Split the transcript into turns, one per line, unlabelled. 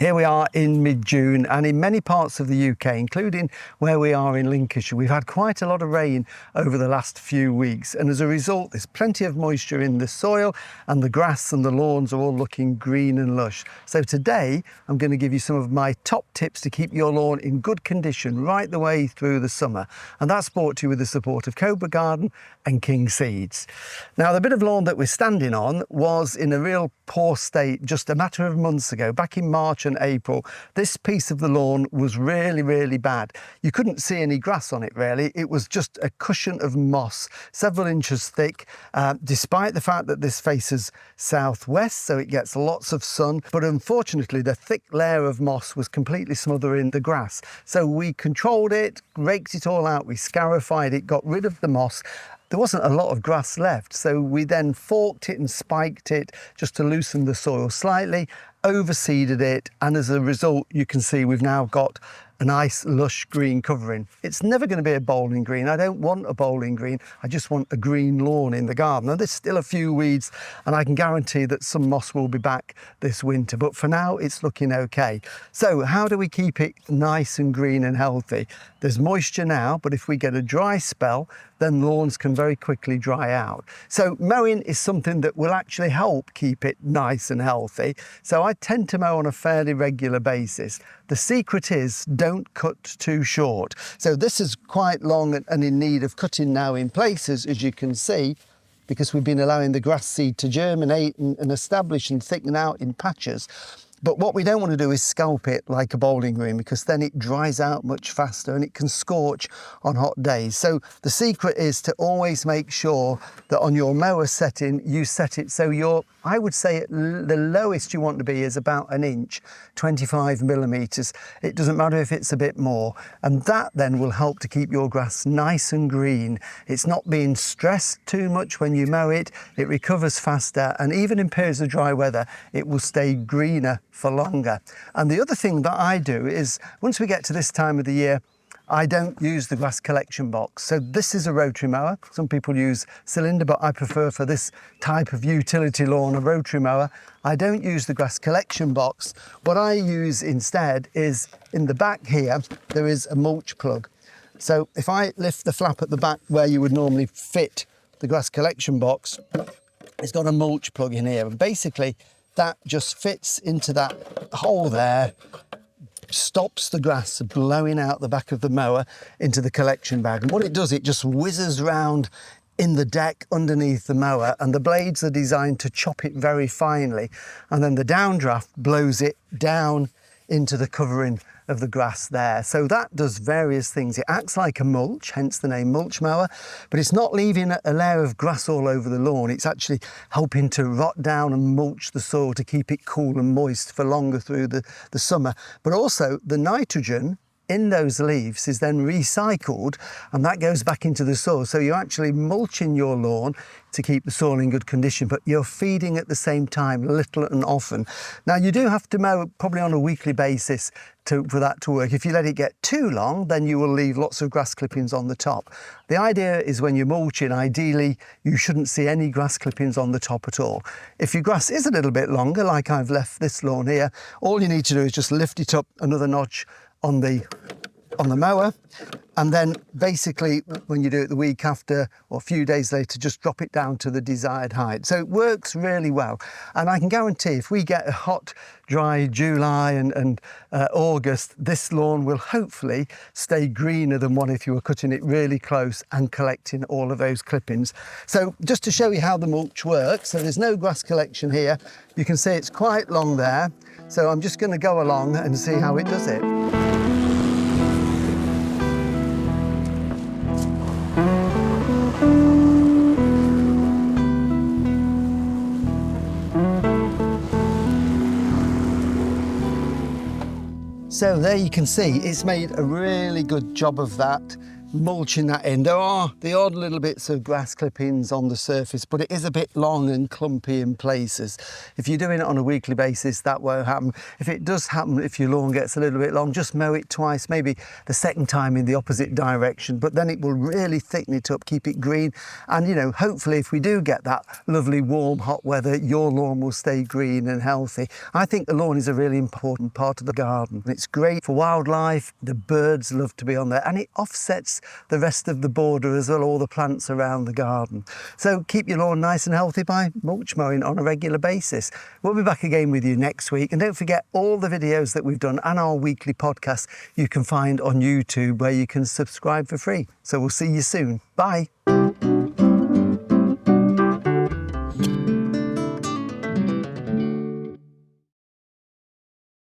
Here we are in mid-June, and in many parts of the UK, including where we are in Lincolnshire, we've had quite a lot of rain over the last few weeks, and as a result there's plenty of moisture in the soil, and the grass and the lawns are all looking green and lush. So today I'm going to give you some of my top tips to keep your lawn in good condition right the way through the summer, and that's brought to you with the support of Cobra Garden and King Seeds. Now, the bit of lawn that we're standing on was in a real poor state just a matter of months ago. Back in March and April, this piece of the lawn was really bad. You couldn't see any grass on it really. It was just a cushion of moss, several inches thick, despite the fact that this faces southwest, so it gets lots of sun. But unfortunately, the thick layer of moss was completely smothering the grass. So we controlled it, raked it all out, we scarified it, got rid of the moss. There wasn't a lot of grass left, so we then forked it and spiked it just to loosen the soil slightly, overseeded it, and as a result you can see we've now got a nice lush green covering. It's never going to be a bowling green. I don't want a bowling green, I just want a green lawn in the garden. Now, there's still a few weeds and I can guarantee that some moss will be back this winter, but for now it's looking okay. So how do we keep it nice and green and healthy? There's moisture now, but if we get a dry spell, then lawns can very quickly dry out. So mowing is something that will actually help keep it nice and healthy. So I tend to mow on a fairly regular basis. The secret is don't cut too short. So this is quite long and in need of cutting now in places, as you can see, because we've been allowing the grass seed to germinate and establish and thicken out in patches. But what we don't want to do is scalp it like a bowling green, because then it dries out much faster and it can scorch on hot days. So the secret is to always make sure that on your mower setting, you set it so I would say the lowest you want to be is about 1 inch, 25 millimeters. It doesn't matter if it's a bit more. And that then will help to keep your grass nice and green. It's not being stressed too much when you mow it. It recovers faster, and even in periods of dry weather, it will stay greener for longer. And the other thing that I do is, once we get to this time of the year, I don't use the grass collection box. So this is a rotary mower. Some people use cylinder, but I prefer for this type of utility lawn a rotary mower. I don't use the grass collection box. What I use instead is, in the back here, there is a mulch plug. So if I lift the flap at the back where you would normally fit the grass collection box, it's got a mulch plug in here. And basically, that just fits into that hole there, stops the grass blowing out the back of the mower into the collection bag. And what it does, it just whizzes round in the deck underneath the mower, and the blades are designed to chop it very finely, and then the downdraft blows it down into the covering of the grass there. So that does various things. It acts like a mulch, hence the name mulch mower, but it's not leaving a layer of grass all over the lawn. It's actually helping to rot down and mulch the soil to keep it cool and moist for longer through the summer. But also the nitrogen in those leaves is then recycled, and that goes back into the soil. So you're actually mulching your lawn to keep the soil in good condition, but you're feeding at the same time, little and often. Now, you do have to mow probably on a weekly basis for that to work. If you let it get too long, then you will leave lots of grass clippings on the top. The idea is when you're mulching, ideally, you shouldn't see any grass clippings on the top at all. If your grass is a little bit longer, like I've left this lawn here, all you need to do is just lift it up another notch on the mower, and then basically when you do it the week after or a few days later, just drop it down to the desired height. So it works really well, and I can guarantee if we get a hot, dry July and August, this lawn will hopefully stay greener than one if you were cutting it really close and collecting all of those clippings. So just to show you how the mulch works, so there's no grass collection here. You can see it's quite long there. So I'm just going to go along and see how it does it. So there you can see it's made a really good job of that. mulching that in. There are the odd little bits of grass clippings on the surface, but it is a bit long and clumpy in places. If you're doing it on a weekly basis, that won't happen. If it does happen, if your lawn gets a little bit long, just mow it twice, maybe the second time in the opposite direction, but then it will really thicken it up, keep it green. And, you know, hopefully if we do get that lovely warm, hot weather, your lawn will stay green and healthy. I think the lawn is a really important part of the garden. It's great for wildlife, the birds love to be on there, and it offsets the rest of the border as well, all the plants around the garden. So keep your lawn nice and healthy by mulch mowing on a regular basis. We'll be back again with you next week, and don't forget all the videos that we've done and our weekly podcast you can find on YouTube, where you can subscribe for free. So we'll see you soon. Bye.